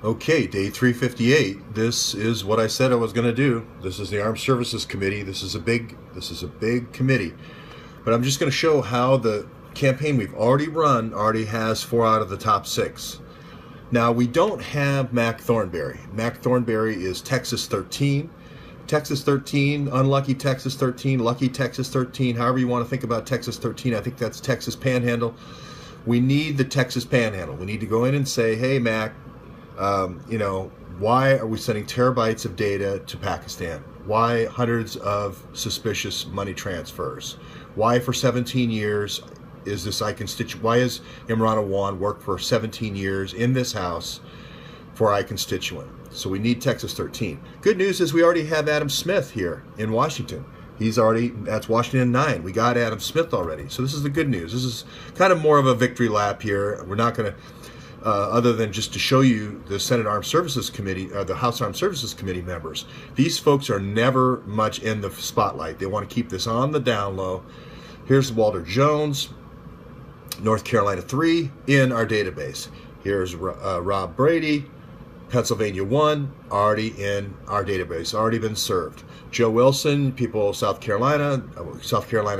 Okay, day 358. This is what I said I was going to do. This is the Armed Services Committee. This is a big committee. But I'm just going to show how the campaign we've already run already has 4 out of the top 6. Now, we don't have Mac Thornberry. Mac Thornberry is Texas 13. Texas 13, unlucky Texas 13, lucky Texas 13, however you want to think about Texas 13. I think that's Texas Panhandle. We need the Texas Panhandle. We need to go in and say, hey, Mac, why are we sending terabytes of data to Pakistan? Why hundreds of suspicious money transfers? Why for 17 years is this why has Imran Awan worked for 17 years in this house for iConstituent? So we need Texas 13. Good news is we already have Adam Smith here in Washington. That's Washington 9. We got Adam Smith already. So this is the good news. This is kind of more of a victory lap here. We're not going to, other than just to show you the Senate Armed Services Committee, the House Armed Services Committee members. These folks are never much in the spotlight. They want to keep this on the down low. Here's Walter Jones, North Carolina 3 in our database. Here's Rob Brady, Pennsylvania 1, already in our database, already been served. Joe Wilson, people of South Carolina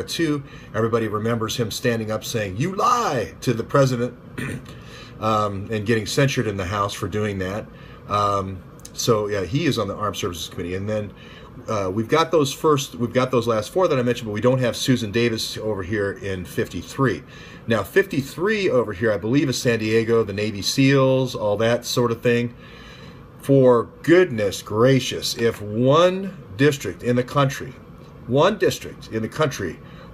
2, everybody remembers him standing up saying, "You lie," to the president, and getting censured in the House for doing that. So yeah, he is on the Armed Services Committee. And then we've got those last 4 that I mentioned, but we don't have Susan Davis over here in 53. Now 53 over here, I believe, is San Diego, the Navy SEALs, all that sort of thing. For goodness gracious, if one district in the country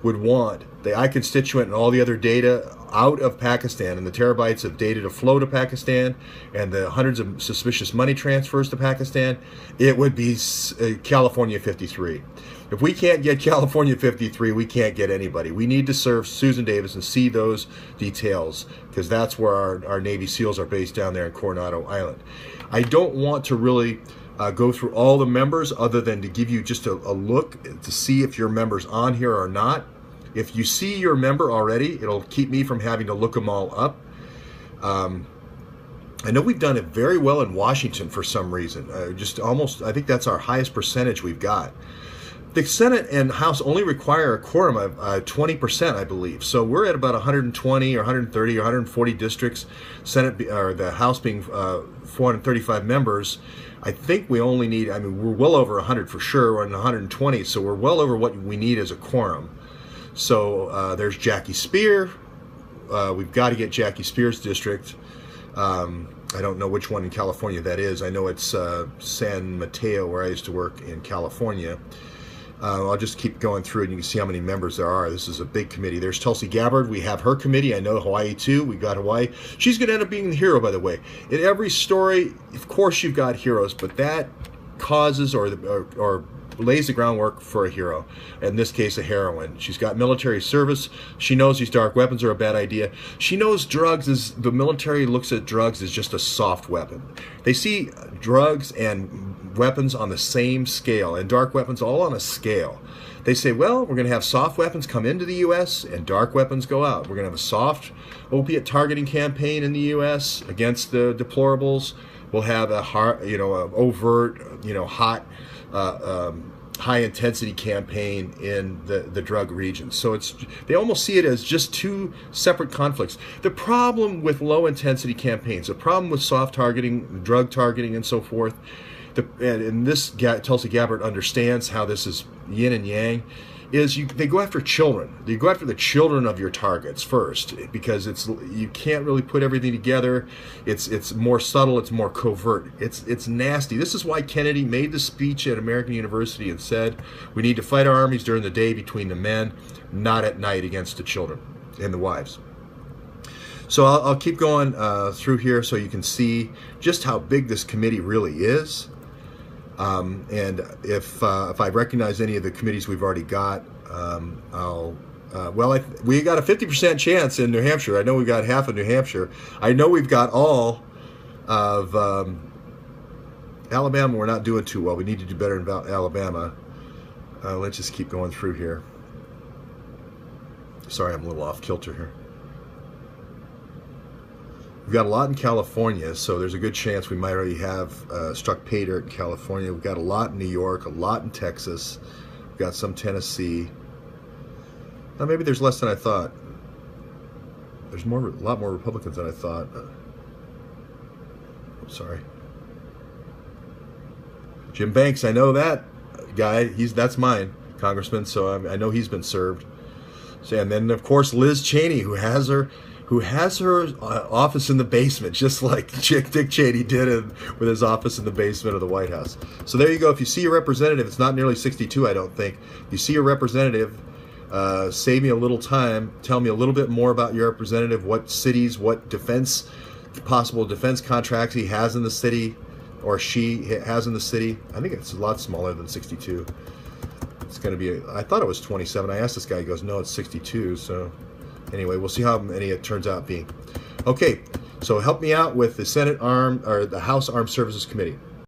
would want the iConstituent and all the other data out of Pakistan, and the terabytes of data to flow to Pakistan, and the hundreds of suspicious money transfers to Pakistan, it would be California 53. If we can't get California 53, we can't get anybody. We need to serve Susan Davis and see those details, because that's where our Navy SEALs are based, down there in Coronado Island. I don't want to really go through all the members, other than to give you just a look to see if your member's on here or not. If you see your member already, it'll keep me from having to look them all up. I know we've done it very well in Washington for some reason. I think that's our highest percentage we've got. The Senate and House only require a quorum of 20%, I believe. So we're at about 120 or 130 or 140 districts. The House being 435 members. I think we only need, we're well over 100 for sure. We're in 120, so we're well over what we need as a quorum. So there's Jackie Spear. We've got to get Jackie Spear's district. I don't know which one in California that is. I know it's San Mateo, where I used to work in California. I'll just keep going through it, and you can see how many members there are. This is a big committee. There's Tulsi Gabbard. We have her committee. I know Hawaii too. We've got Hawaii. She's going to end up being the hero, by the way. In every story, of course, you've got heroes, but that causes or lays the groundwork for a hero. In this case, a heroine. She's got military service. She knows these dark weapons are a bad idea. She knows the military looks at drugs as just a soft weapon. They see drugs and weapons on the same scale, and dark weapons all on a scale. They say, well, we're going to have soft weapons come into the U.S. and dark weapons go out. We're going to have a soft opiate targeting campaign in the U.S. against the deplorables. We'll have a overt, hot, high intensity campaign in the drug region. So they almost see it as just 2 separate conflicts. The problem with low intensity campaigns, the problem with soft targeting, drug targeting, and so forth, and this Tulsi Gabbard understands how this is yin and yang, is they go after children. They go after the children of your targets first, because you can't really put everything together. It's more subtle. It's more covert. It's nasty. This is why Kennedy made the speech at American University and said, we need to fight our armies during the day between the men, not at night against the children and the wives. So I'll keep going through here so you can see just how big this committee really is. And if I recognize any of the committees we've already got, we got a 50% chance in New Hampshire. I know we got half of New Hampshire. I know we've got all of Alabama. We're not doing too well. We need to do better in Alabama. Let's just keep going through here. Sorry, I'm a little off kilter here. We've got a lot in California, so there's a good chance we might already have struck pay dirt in California. We've got a lot in New York, a lot in Texas. We've got some Tennessee. Now maybe there's less than I thought. There's a lot more Republicans than I thought. I'm sorry. Jim Banks, I know that guy. That's mine, Congressman. So I know he's been served. So, and then of course Liz Cheney, who has her office in the basement, just like Dick Cheney did with his office in the basement of the White House. So there you go. If you see your representative, it's not nearly 62, I don't think. If you see your representative, save me a little time. Tell me a little bit more about your representative, what cities, what possible defense contracts he has in the city, or she has in the city. I think it's a lot smaller than 62. It's going to be, I thought it was 27. I asked this guy, he goes, no, it's 62. So anyway, we'll see how many it turns out being. Okay, so help me out with the the House Armed Services Committee.